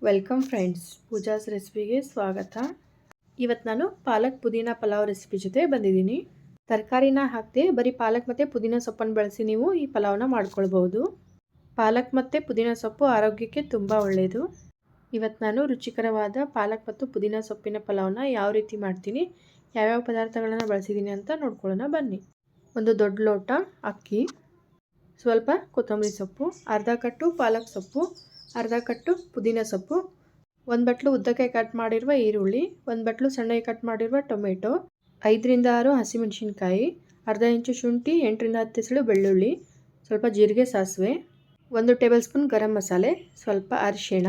Welcome friends, Pooja's ರೆಸಿಪಿಗೆ ಸ್ವಾಗತ. ಇವತ್ತು ನಾನು ಪಾಲಕ್ ಪುದೀನ ಪಲಾವ್ ರೆಸಿಪಿ ಜೊತೆ ಬಂದಿದ್ದೀನಿ. ತರಕಾರಿನ ಹಾಕದೆ ಬರೀ ಪಾಲಕ್ ಮತ್ತು ಪುದೀನ ಸೊಪ್ಪನ್ನು ಬಳಸಿ ನೀವು ಈ ಪಲಾವ್ನ ಮಾಡ್ಕೊಳ್ಬೋದು. ಪಾಲಕ್ ಮತ್ತು ಪುದೀನ ಸೊಪ್ಪು ಆರೋಗ್ಯಕ್ಕೆ ತುಂಬ ಒಳ್ಳೆಯದು. ಇವತ್ತು ನಾನು ರುಚಿಕರವಾದ ಪಾಲಕ್ ಮತ್ತು ಪುದೀನ ಸೊಪ್ಪಿನ ಪಲಾವ್ನ ಯಾವ ರೀತಿ ಮಾಡ್ತೀನಿ, ಯಾವ್ಯಾವ ಪದಾರ್ಥಗಳನ್ನು ಬಳಸಿದ್ದೀನಿ ಅಂತ ನೋಡ್ಕೊಳ್ಳೋಣ ಬನ್ನಿ. ಒಂದು ದೊಡ್ಡ ಲೋಟ ಅಕ್ಕಿ, ಸ್ವಲ್ಪ ಕೊತ್ತಂಬರಿ ಸೊಪ್ಪು, ಅರ್ಧ ಕಟ್ಟು ಪಾಲಕ್ ಸೊಪ್ಪು, ಅರ್ಧ ಕಟ್ಟು ಪುದೀನ ಸೊಪ್ಪು, ಒಂದು ಬಟ್ಲು ಉದ್ದಕ್ಕೆ ಕಟ್ ಮಾಡಿರುವ ಈರುಳ್ಳಿ, ಒಂದು ಬಟ್ಲು ಸಣ್ಣಗೆ ಕಟ್ ಮಾಡಿರುವ ಟೊಮೆಟೊ, 5ರಿಂದ 6 ಹಸಿಮೆಣಸಿನ್ಕಾಯಿ, ಅರ್ಧ ಇಂಚು ಶುಂಠಿ, 8ರಿಂದ 10 ಎಸಳು ಬೆಳ್ಳುಳ್ಳಿ, ಸ್ವಲ್ಪ ಜೀರಿಗೆ, ಸಾಸಿವೆ, 1 ಟೇಬಲ್ ಸ್ಪೂನ್ ಗರಂ ಮಸಾಲೆ, ಸ್ವಲ್ಪ ಅರಿಶಿಣ,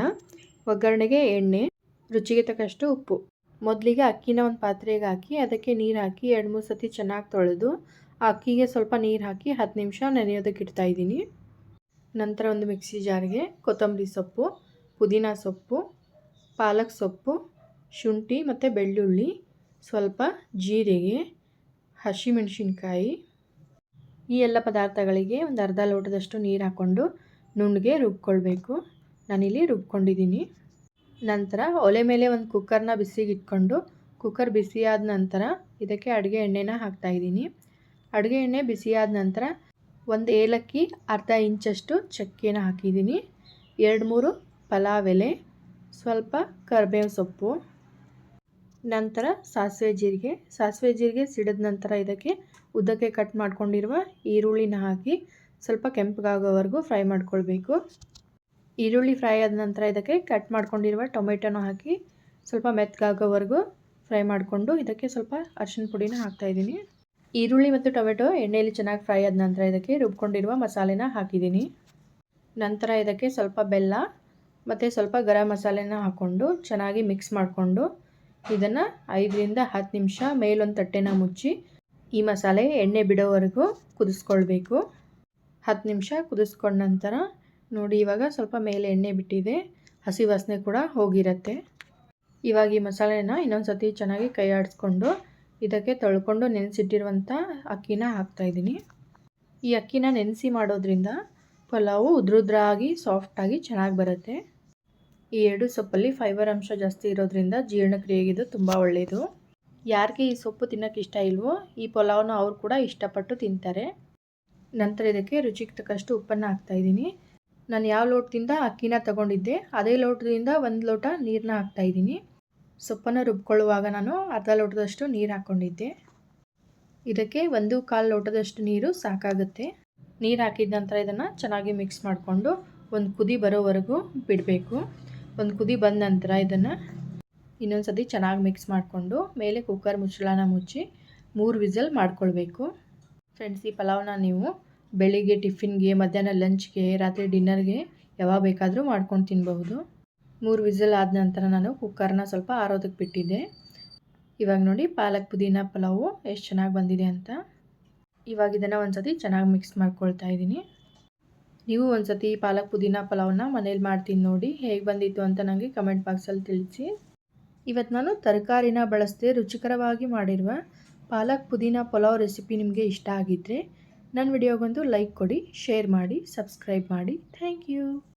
ಒಗ್ಗರಣೆಗೆ ಎಣ್ಣೆ, ರುಚಿಗೆ ತಕ್ಕಷ್ಟು ಉಪ್ಪು. ಮೊದಲಿಗೆ ಅಕ್ಕಿನ ಒಂದು ಪಾತ್ರೆಗೆ ಹಾಕಿ ಅದಕ್ಕೆ ನೀರು ಹಾಕಿ 2-3 ಸತಿ ಚೆನ್ನಾಗಿ ತೊಳೆದು ಆ ಅಕ್ಕಿಗೆ ಸ್ವಲ್ಪ ನೀರು ಹಾಕಿ 10 ನಿಮಿಷ ನೆನೆಯೋದಕ್ಕೆ ಇಡ್ತಾಯಿದ್ದೀನಿ. ನಂತರ ಒಂದು ಮಿಕ್ಸಿ ಜಾರ್ಗೆ ಕೊತ್ತಂಬರಿ ಸೊಪ್ಪು, ಪುದೀನ ಸೊಪ್ಪು, ಪಾಲಕ್ ಸೊಪ್ಪು, ಶುಂಠಿ ಮತ್ತು ಬೆಳ್ಳುಳ್ಳಿ, ಸ್ವಲ್ಪ ಜೀರಿಗೆ, ಹಸಿಮೆಣಸಿನ್ಕಾಯಿ, ಈ ಎಲ್ಲ ಪದಾರ್ಥಗಳಿಗೆ ಒಂದು ಅರ್ಧ ಲೋಟದಷ್ಟು ನೀರು ಹಾಕ್ಕೊಂಡು ನುಣ್ಣಗೆ ರುಬ್ಕೊಳ್ಬೇಕು. ನಾನಿಲ್ಲಿ ರುಬ್ಕೊಂಡಿದ್ದೀನಿ. ನಂತರ ಒಲೆ ಮೇಲೆ ಒಂದು ಕುಕ್ಕರ್ನ ಬಿಸಿಗೆ ಇಟ್ಕೊಂಡು ಕುಕ್ಕರ್ ಬಿಸಿಯಾದ ನಂತರ ಇದಕ್ಕೆ ಅಡುಗೆ ಎಣ್ಣೆನ ಹಾಕ್ತಾಯಿದ್ದೀನಿ. ಅಡುಗೆ ಎಣ್ಣೆ ಬಿಸಿಯಾದ ನಂತರ ಒಂದು ಏಲಕ್ಕಿ, ಅರ್ಧ ಇಂಚಷ್ಟು ಚಕ್ಕೆನ ಹಾಕಿದ್ದೀನಿ, 2-3 ಪಲಾವ್ ಎಲೆ, ಸ್ವಲ್ಪ ಕರಿಬೇವು ಸೊಪ್ಪು, ನಂತರ ಸಾಸಿವೆ ಜೀರಿಗೆ ಸಿಡಿದ ನಂತರ ಇದಕ್ಕೆ ಉದ್ದಕ್ಕೆ ಕಟ್ ಮಾಡ್ಕೊಂಡಿರುವ ಈರುಳ್ಳಿನ ಹಾಕಿ ಸ್ವಲ್ಪ ಕೆಂಪಗಾಗೋವರೆಗೂ ಫ್ರೈ ಮಾಡ್ಕೊಳ್ಬೇಕು. ಈರುಳ್ಳಿ ಫ್ರೈ ಆದ ನಂತರ ಇದಕ್ಕೆ ಕಟ್ ಮಾಡ್ಕೊಂಡಿರುವ ಟೊಮೆಟೊನ ಹಾಕಿ ಸ್ವಲ್ಪ ಮೆತ್ತಗಾಗೋವರೆಗೂ ಫ್ರೈ ಮಾಡಿಕೊಂಡು ಇದಕ್ಕೆ ಸ್ವಲ್ಪ ಅರಿಶಿನ ಪುಡಿನ ಹಾಕ್ತಾಯಿದ್ದೀನಿ. ಈರುಳ್ಳಿ ಮತ್ತು ಟೊಮೆಟೊ ಎಣ್ಣೆಯಲ್ಲಿ ಚೆನ್ನಾಗಿ ಫ್ರೈ ಆದ ನಂತರ ಇದಕ್ಕೆ ರುಬ್ಕೊಂಡಿರುವ ಮಸಾಲೆನ ಹಾಕಿದ್ದೀನಿ. ನಂತರ ಇದಕ್ಕೆ ಸ್ವಲ್ಪ ಬೆಲ್ಲ ಮತ್ತು ಸ್ವಲ್ಪ ಗರಂ ಮಸಾಲೆನ ಹಾಕ್ಕೊಂಡು ಚೆನ್ನಾಗಿ ಮಿಕ್ಸ್ ಮಾಡಿಕೊಂಡು ಇದನ್ನು 5ರಿಂದ 10 ನಿಮಿಷ ಮೇಲೊಂದು ತಟ್ಟೆನ ಮುಚ್ಚಿ ಈ ಮಸಾಲೆ ಎಣ್ಣೆ ಬಿಡೋವರೆಗೂ ಕುದಿಸ್ಕೊಳ್ಬೇಕು. 10 ನಿಮಿಷ ಕುದಿಸ್ಕೊಂಡ ನಂತರ ನೋಡಿ, ಇವಾಗ ಸ್ವಲ್ಪ ಮೇಲೆ ಎಣ್ಣೆ ಬಿಟ್ಟಿದೆ, ಹಸಿ ವಾಸನೆ ಕೂಡ ಹೋಗಿರುತ್ತೆ. ಇವಾಗ ಈ ಮಸಾಲೆನ ಇನ್ನೊಂದು ಸತಿ ಚೆನ್ನಾಗಿ ಕೈ ಆಡಿಸ್ಕೊಂಡು ಇದಕ್ಕೆ ತೊಳ್ಕೊಂಡು ನೆನೆಸಿಟ್ಟಿರುವಂಥ ಅಕ್ಕಿನ ಹಾಕ್ತಾಯಿದ್ದೀನಿ. ಈ ಅಕ್ಕಿನ ನೆನೆಸಿ ಮಾಡೋದ್ರಿಂದ ಪಲಾವು ಉದ್ರುದ್ರಾಗಿ ಸಾಫ್ಟಾಗಿ ಚೆನ್ನಾಗಿ ಬರುತ್ತೆ. ಈ 2 ಸೊಪ್ಪಲ್ಲಿ ಫೈಬರ್ ಅಂಶ ಜಾಸ್ತಿ ಇರೋದ್ರಿಂದ ಜೀರ್ಣಕ್ರಿಯೆಗೆ ಇದು ತುಂಬ ಒಳ್ಳೆಯದು. ಯಾರಿಗೆ ಈ ಸೊಪ್ಪು ತಿನ್ನೋಕ್ಕೆ ಇಷ್ಟ ಇಲ್ವೋ ಈ ಪಲಾವ್ನ ಅವ್ರು ಕೂಡ ಇಷ್ಟಪಟ್ಟು ತಿಂತಾರೆ. ನಂತರ ಇದಕ್ಕೆ ರುಚಿಗೆ ತಕ್ಕಷ್ಟು ಉಪ್ಪನ್ನು ಹಾಕ್ತಾಯಿದ್ದೀನಿ. ನಾನು ಯಾವ ಲೋಟದಿಂದ ಅಕ್ಕಿನ ತಗೊಂಡಿದ್ದೆ ಅದೇ ಲೋಟದಿಂದ 1 ಲೋಟ ನೀರನ್ನ ಹಾಕ್ತಾಯಿದ್ದೀನಿ. ಸೊಪ್ಪನ್ನು ರುಬ್ಕೊಳ್ಳುವಾಗ ನಾನು ಅರ್ಧ ಲೋಟದಷ್ಟು ನೀರು ಹಾಕ್ಕೊಂಡಿದ್ದೆ. ಇದಕ್ಕೆ 1-1/4 ಲೋಟದಷ್ಟು ನೀರು ಸಾಕಾಗುತ್ತೆ. ನೀರು ಹಾಕಿದ ನಂತರ ಇದನ್ನು ಚೆನ್ನಾಗಿ ಮಿಕ್ಸ್ ಮಾಡಿಕೊಂಡು ಒಂದು ಕುದಿ ಬರೋವರೆಗೂ ಬಿಡಬೇಕು. ಒಂದು ಕುದಿ ಬಂದ ನಂತರ ಇದನ್ನು ಇನ್ನೊಂದು ಸತಿ ಚೆನ್ನಾಗಿ ಮಿಕ್ಸ್ ಮಾಡಿಕೊಂಡು ಮೇಲೆ ಕುಕ್ಕರ್ ಮುಚ್ಚಳನ ಮುಚ್ಚಿ 3 ವಿಸಲ್ ಮಾಡ್ಕೊಳ್ಬೇಕು. ಫ್ರೆಂಡ್ಸ್, ಈ ಪಲಾವ್ನ ನೀವು ಬೆಳಿಗ್ಗೆ ಟಿಫಿನ್ಗೆ, ಮಧ್ಯಾಹ್ನ ಲಂಚ್ಗೆ, ರಾತ್ರಿ ಡಿನ್ನರ್ಗೆ ಯಾವಾಗ ಬೇಕಾದರೂ ಮಾಡ್ಕೊಂಡು ತಿನ್ನಬಹುದು. 3 ವಿಸಲ್ ಆದ ನಂತರ ನಾನು ಕುಕ್ಕರ್ನ ಸ್ವಲ್ಪ ಆರೋದಕ್ಕೆ ಬಿಟ್ಟಿದ್ದೆ. ಇವಾಗ ನೋಡಿ ಪಾಲಕ್ ಪುದೀನ ಪಲಾವು ಎಷ್ಟು ಚೆನ್ನಾಗಿ ಬಂದಿದೆ ಅಂತ. ಇವಾಗ ಇದನ್ನು ಒಂದು ಸತಿ ಚೆನ್ನಾಗಿ ಮಿಕ್ಸ್ ಮಾಡ್ಕೊಳ್ತಾ ಇದ್ದೀನಿ. ನೀವು ಒಂದು ಸತಿ ಪಾಲಕ್ ಪುದೀನ ಪಲಾವನ್ನ ಮನೇಲಿ ಮಾಡ್ತೀನಿ ನೋಡಿ, ಹೇಗೆ ಬಂದಿತ್ತು ಅಂತ ನನಗೆ ಕಮೆಂಟ್ ಬಾಕ್ಸಲ್ಲಿ ತಿಳಿಸಿ. ಇವತ್ತು ನಾನು ತರಕಾರಿನ ಬಳಸದೆ ರುಚಿಕರವಾಗಿ ಮಾಡಿರುವ ಪಾಲಕ್ ಪುದೀನ ಪಲಾವ್ ರೆಸಿಪಿ ನಿಮಗೆ ಇಷ್ಟ ಆಗಿದ್ದರೆ ನನ್ನ ವಿಡಿಯೋಗೊಂದು ಲೈಕ್ ಕೊಡಿ, ಶೇರ್ ಮಾಡಿ, ಸಬ್ಸ್ಕ್ರೈಬ್ ಮಾಡಿ. Thank you.